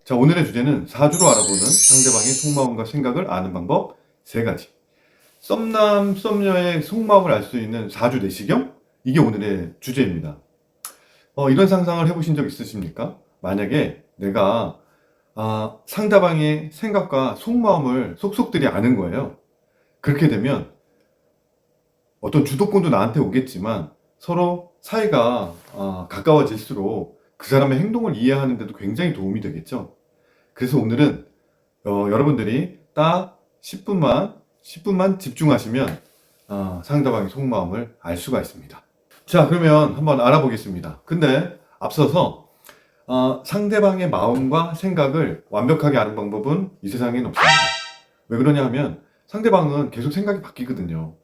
자, 오늘의 주제는 사주로 알아보는 상대방의 속마음과 생각을 아는 방법 3가지. 썸남, 썸녀의 속마음을 알 수 있는 사주 내시경? 이게 오늘의 주제입니다. 이런 상상을 해보신 적 있으십니까? 만약에 내가 상대방의 생각과 속마음을 속속들이 아는 거예요. 그렇게 되면 어떤 주도권도 나한테 오겠지만 서로 사이가 가까워질수록 그 사람의 행동을 이해하는 데도 굉장히 도움이 되겠죠. 그래서 오늘은 여러분들이 딱 10분만 집중하시면 상대방의 속마음을 알 수가 있습니다. 자, 그러면 한번 알아보겠습니다. 근데 앞서서 상대방의 마음과 생각을 완벽하게 아는 방법은 이 세상에는 없습니다. 왜 그러냐 하면 상대방은 계속 생각이 바뀌거든요.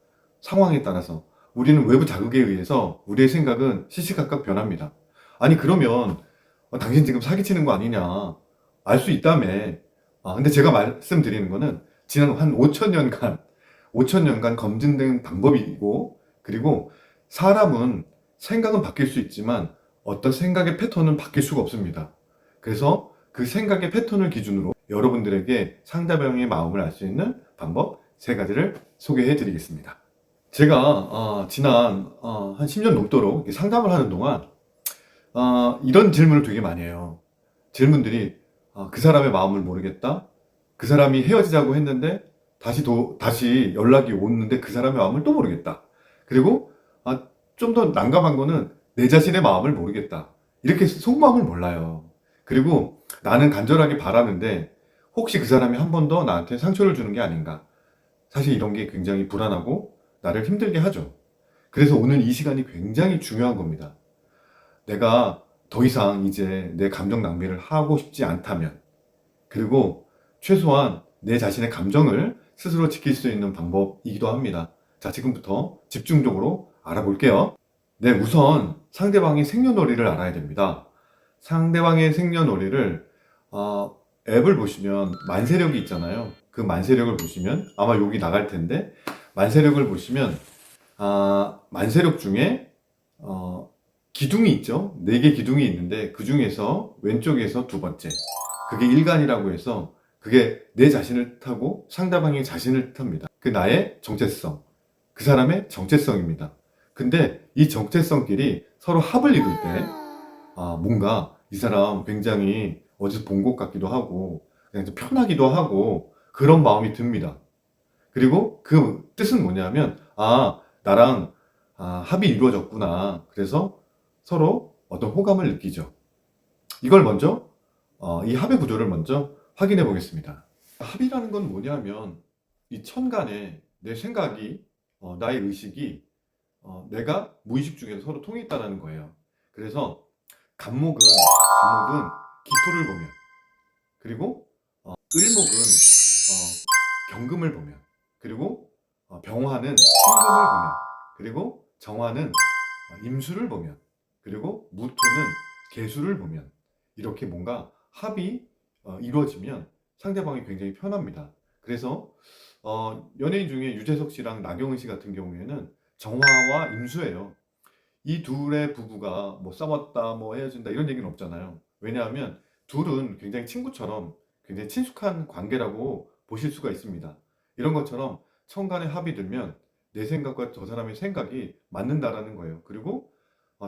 상황에 따라서. 우리는 외부 자극에 의해서 우리의 생각은 시시각각 변합니다. 아니, 그러면 당신 지금 사기치는 거 아니냐 알 수 있다며. 근데 제가 말씀드리는 거는 지난 한 5천 년간 검증된 방법이고, 그리고 사람은 생각은 바뀔 수 있지만 어떤 생각의 패턴은 바뀔 수가 없습니다. 그래서 그 생각의 패턴을 기준으로 여러분들에게 상대방의 마음을 알 수 있는 방법 3가지를 소개해 드리겠습니다. 제가 지난 한 10년 넘도록 이렇게 상담을 하는 동안 이런 질문을 되게 많이 해요. 질문들이 그 사람의 마음을 모르겠다. 그 사람이 헤어지자고 했는데 다시 연락이 오는데 그 사람의 마음을 또 모르겠다. 그리고 좀 더 난감한 거는 내 자신의 마음을 모르겠다. 이렇게 속마음을 몰라요. 그리고 나는 간절하게 바라는데 혹시 그 사람이 한 번 더 나한테 상처를 주는 게 아닌가. 사실 이런 게 굉장히 불안하고 나를 힘들게 하죠. 그래서 오늘 이 시간이 굉장히 중요한 겁니다. 내가 더 이상 이제 내 감정 낭비를 하고 싶지 않다면, 그리고 최소한 내 자신의 감정을 스스로 지킬 수 있는 방법이기도 합니다. 자, 지금부터 집중적으로 알아볼게요. 네, 우선 상대방의 생년월일을 알아야 됩니다. 상대방의 생년월일을 앱을 보시면 만세력이 있잖아요. 그 만세력을 보시면 아마 여기 나갈 텐데, 만세력을 보시면 만세력 중에 기둥이 있죠. 4개 기둥이 있는데 그 중에서 왼쪽에서 2번째, 그게 일간이라고 해서 그게 내 자신을 뜻하고 상대방의 자신을 뜻합니다. 그 나의 정체성, 그 사람의 정체성입니다. 근데 이 정체성끼리 서로 합을 이룰 때 뭔가 이 사람 굉장히 어디서 본 것 같기도 하고 그냥 좀 편하기도 하고 그런 마음이 듭니다. 그리고 그 뜻은 뭐냐면 나랑 합이 이루어졌구나. 그래서 서로 어떤 호감을 느끼죠. 이걸 먼저 이 합의 구조를 먼저 확인해 보겠습니다. 합이라는 건 뭐냐면 이 천간에 내 생각이 나의 의식이 내가 무의식 중에서 서로 통했다는 거예요. 그래서 간목은 기토를 보면, 그리고 을목은 경금을 보면, 그리고 병화는 신금을 보면, 그리고 정화는 임수를 보면, 그리고 무토는 계수를 보면, 이렇게 뭔가 합이 이루어지면 상대방이 굉장히 편합니다. 그래서 연예인 중에 유재석 씨랑 나경은 씨 같은 경우에는 정화와 임수예요. 이 둘의 부부가 뭐 싸웠다, 뭐 헤어진다 이런 얘기는 없잖아요. 왜냐하면 둘은 굉장히 친구처럼 굉장히 친숙한 관계라고 보실 수가 있습니다. 이런 것처럼 천간에 합이 들면 내 생각과 저 사람의 생각이 맞는다라는 거예요. 그리고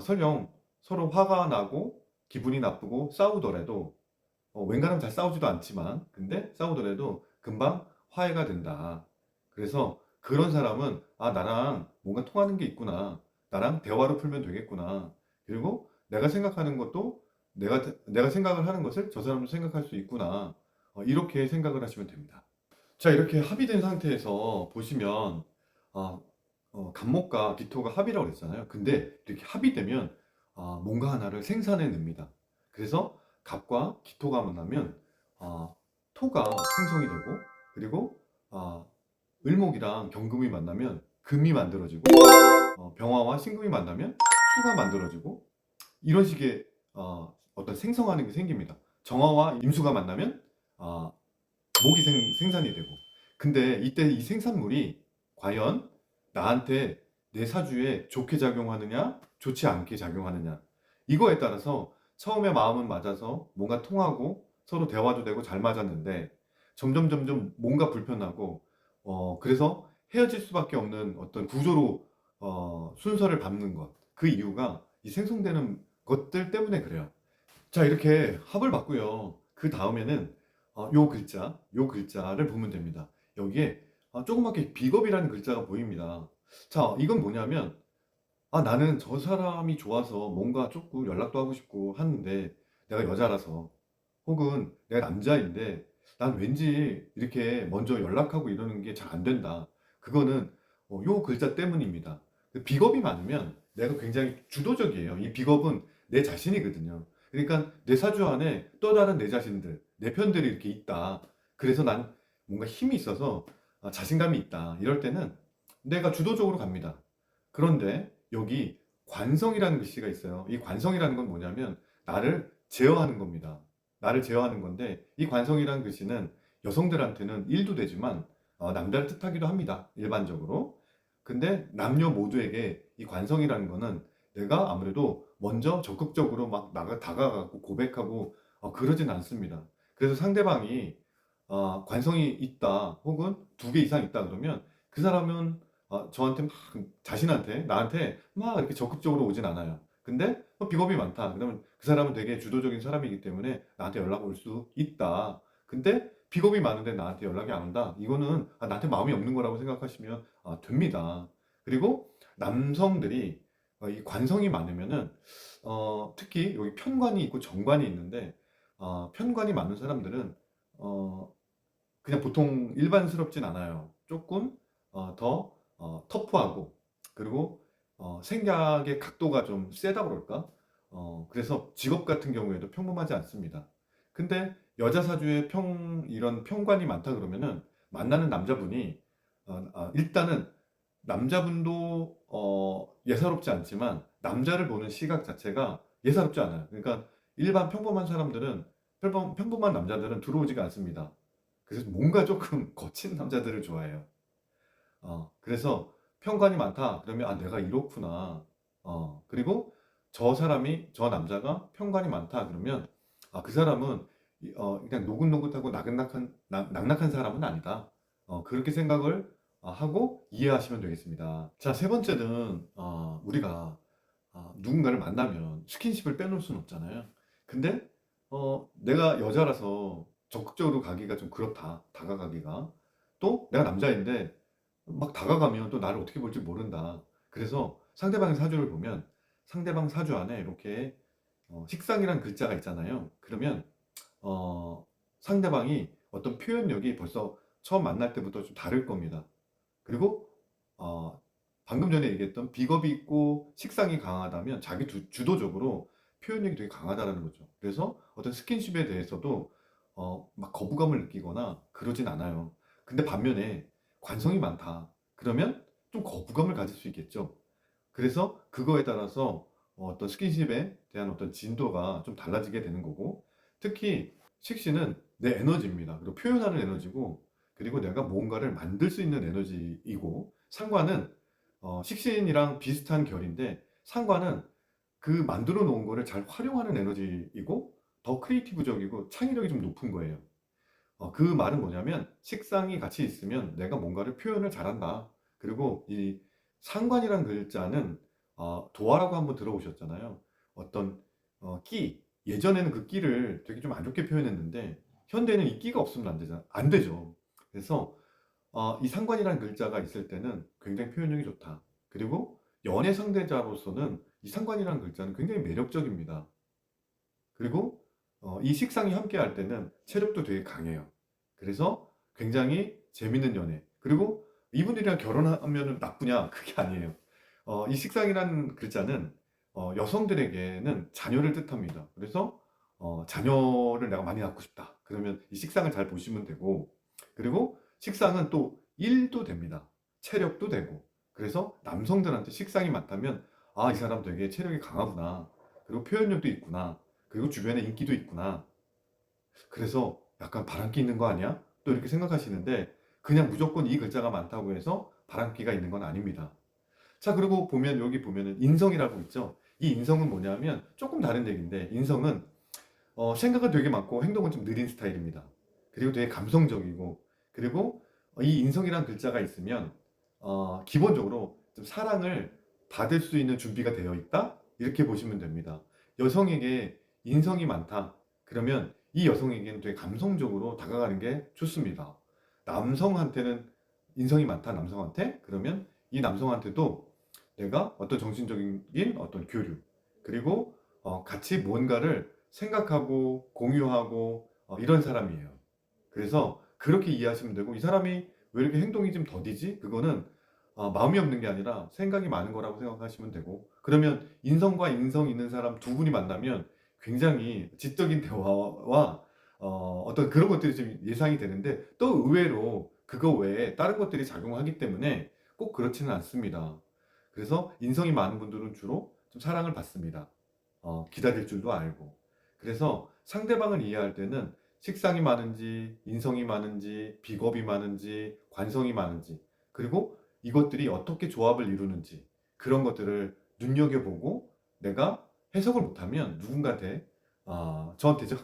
설령 서로 화가 나고 기분이 나쁘고 싸우더라도 웬간하면 잘 싸우지도 않지만 근데 싸우더라도 금방 화해가 된다. 그래서 그런 사람은 나랑 뭔가 통하는 게 있구나. 나랑 대화로 풀면 되겠구나. 그리고 내가 생각하는 것도 내가 생각을 하는 것을 저 사람도 생각할 수 있구나. 이렇게 생각을 하시면 됩니다. 자, 이렇게 합의된 상태에서 보시면 간목과 기토가 합이라고 그랬잖아요. 근데 이렇게 합의되면 뭔가 하나를 생산해냅니다. 그래서 갑과 기토가 만나면 토가 생성이 되고, 그리고 을목이랑 경금이 만나면 금이 만들어지고, 병화와 신금이 만나면 수가 만들어지고, 이런 식의 어떤 생성하는 게 생깁니다. 정화와 임수가 만나면 목이 생산이 되고. 근데 이때 이 생산물이 과연 나한테 내 사주에 좋게 작용하느냐 좋지 않게 작용하느냐, 이거에 따라서 처음에 마음은 맞아서 뭔가 통하고 서로 대화도 되고 잘 맞았는데 점점 뭔가 불편하고 그래서 헤어질 수밖에 없는 어떤 구조로 순서를 밟는 것. 그 이유가 이 생성되는 것들 때문에 그래요. 자, 이렇게 합을 봤고요. 그 다음에는 요 글자를 보면 됩니다. 여기에 조그맣게 비겁이라는 글자가 보입니다. 자, 이건 뭐냐면 나는 저 사람이 좋아서 뭔가 조금 연락도 하고 싶고 하는데 내가 여자라서 혹은 내가 남자인데 난 왠지 이렇게 먼저 연락하고 이러는 게 잘 안 된다. 그거는 요 글자 때문입니다. 비겁이 많으면 내가 굉장히 주도적이에요. 이 비겁은 내 자신이거든요. 그러니까 내 사주 안에 또 다른 내 자신들, 내 편들이 이렇게 있다. 그래서 난 뭔가 힘이 있어서 자신감이 있다. 이럴 때는 내가 주도적으로 갑니다. 그런데 여기 관성이라는 글씨가 있어요. 이 관성이라는 건 뭐냐면 나를 제어하는 겁니다. 나를 제어하는 건데 이 관성이라는 글씨는 여성들한테는 일도 되지만 남자를 뜻하기도 합니다. 일반적으로. 근데 남녀 모두에게 이 관성이라는 거는 내가 아무래도 먼저 적극적으로 막 다가가고 고백하고 그러진 않습니다. 그래서 상대방이 관성이 있다 혹은 두 개 이상 있다 그러면 그 사람은 저한테 막 자신한테 나한테 막 이렇게 적극적으로 오진 않아요. 근데 비겁이 많다. 그러면 그 사람은 되게 주도적인 사람이기 때문에 나한테 연락 올 수 있다. 근데 비겁이 많은데 나한테 연락이 안 온다. 이거는 나한테 마음이 없는 거라고 생각하시면 됩니다. 그리고 남성들이 이 관성이 많으면은 특히 여기 편관이 있고 정관이 있는데 편관이 많은 사람들은 그냥 보통 일반스럽진 않아요. 조금 더 터프하고 그리고 생각의 각도가 좀 세다 그럴까? 그래서 직업 같은 경우에도 평범하지 않습니다. 근데 여자 사주에 이런 평관이 많다 그러면은 만나는 남자분이 일단은 남자분도 예사롭지 않지만 남자를 보는 시각 자체가 예사롭지 않아요. 그러니까 일반 평범한 사람들은 평범한 남자들은 들어오지가 않습니다. 그래서 뭔가 조금 거친 남자들을 좋아해요. 그래서 편관이 많다. 그러면 내가 이렇구나. 그리고 저 남자가 편관이 많다. 그러면 그 사람은 그냥 노긋노긋하고 낙낙한 사람은 아니다. 그렇게 생각을 하고 이해하시면 되겠습니다. 자, 세 번째는 우리가 누군가를 만나면 스킨십을 빼놓을 수는 없잖아요. 근데 내가 여자라서 적극적으로 가기가 좀 그렇다. 다가가기가. 또 내가 남자인데 막 다가가면 또 나를 어떻게 볼지 모른다. 그래서 상대방의 사주를 보면 상대방 사주 안에 이렇게 식상이란 글자가 있잖아요. 그러면 상대방이 어떤 표현력이 벌써 처음 만날 때부터 좀 다를 겁니다. 그리고 어, 방금 전에 얘기했던 비겁이 있고 식상이 강하다면 자기 주도적으로 표현력이 되게 강하다라는 거죠. 그래서 어떤 스킨십에 대해서도 막 거부감을 느끼거나 그러진 않아요. 근데 반면에 관성이 많다. 그러면 좀 거부감을 가질 수 있겠죠. 그래서 그거에 따라서 어떤 스킨십에 대한 어떤 진도가 좀 달라지게 되는 거고, 특히 식신은 내 에너지입니다. 그리고 표현하는 에너지고, 그리고 내가 무언가를 만들 수 있는 에너지이고, 상관은 식신이랑 비슷한 결인데, 상관은 그 만들어 놓은 거를 잘 활용하는 에너지이고, 더 크리에이티브적이고 창의력이 좀 높은 거예요. 그 말은 뭐냐면 식상이 같이 있으면 내가 뭔가를 표현을 잘한다. 그리고 이 상관이란 글자는 도화라고 한번 들어보셨잖아요. 어떤 끼 예전에는 그 끼를 되게 좀 안 좋게 표현했는데 현대는 이 끼가 없으면 안 되죠. 그래서 이 상관이라는 글자가 있을 때는 굉장히 표현력이 좋다. 그리고 연애 상대자로서는 이 상관이라는 글자는 굉장히 매력적입니다. 그리고 이 식상이 함께 할 때는 체력도 되게 강해요. 그래서 굉장히 재밌는 연애. 그리고 이분들이랑 결혼하면 나쁘냐? 그게 아니에요. 이 식상이라는 글자는 여성들에게는 자녀를 뜻합니다. 그래서 자녀를 내가 많이 낳고 싶다. 그러면 이 식상을 잘 보시면 되고, 그리고 식상은 또 일도 됩니다. 체력도 되고. 그래서 남성들한테 식상이 많다면, 이 사람 되게 체력이 강하구나. 그리고 표현력도 있구나. 그리고 주변에 인기도 있구나. 그래서 약간 바람기 있는 거 아니야? 또 이렇게 생각하시는데 그냥 무조건 이 글자가 많다고 해서 바람기가 있는 건 아닙니다. 자, 그리고 여기 보면은 인성이라고 있죠. 이 인성은 뭐냐면 조금 다른 얘기인데 인성은 생각은 되게 많고 행동은 좀 느린 스타일입니다. 그리고 되게 감성적이고, 그리고 이 인성이란 글자가 있으면 기본적으로 좀 사랑을 받을 수 있는 준비가 되어 있다? 이렇게 보시면 됩니다. 여성에게 인성이 많다. 그러면 이 여성에게는 되게 감성적으로 다가가는 게 좋습니다. 남성한테는 인성이 많다, 남성한테? 그러면 이 남성한테도 내가 어떤 정신적인 어떤 교류, 그리고 같이 뭔가를 생각하고 공유하고 이런 사람이에요. 그래서 그렇게 이해하시면 되고, 이 사람이 왜 이렇게 행동이 좀 더디지? 그거는 마음이 없는 게 아니라 생각이 많은 거라고 생각하시면 되고, 그러면 인성과 인성 있는 사람 두 분이 만나면 굉장히 지적인 대화와 어떤 그런 것들이 좀 예상이 되는데, 또 의외로 그거 외에 다른 것들이 작용하기 때문에 꼭 그렇지는 않습니다. 그래서 인성이 많은 분들은 주로 좀 사랑을 받습니다. 기다릴 줄도 알고. 그래서 상대방을 이해할 때는 식상이 많은지, 인성이 많은지, 비겁이 많은지, 관성이 많은지, 그리고 이것들이 어떻게 조합을 이루는지, 그런 것들을 눈여겨보고 내가 해석을 못하면 누군가한테, 저한테죠.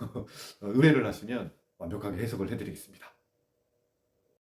의뢰를 하시면 완벽하게 해석을 해드리겠습니다.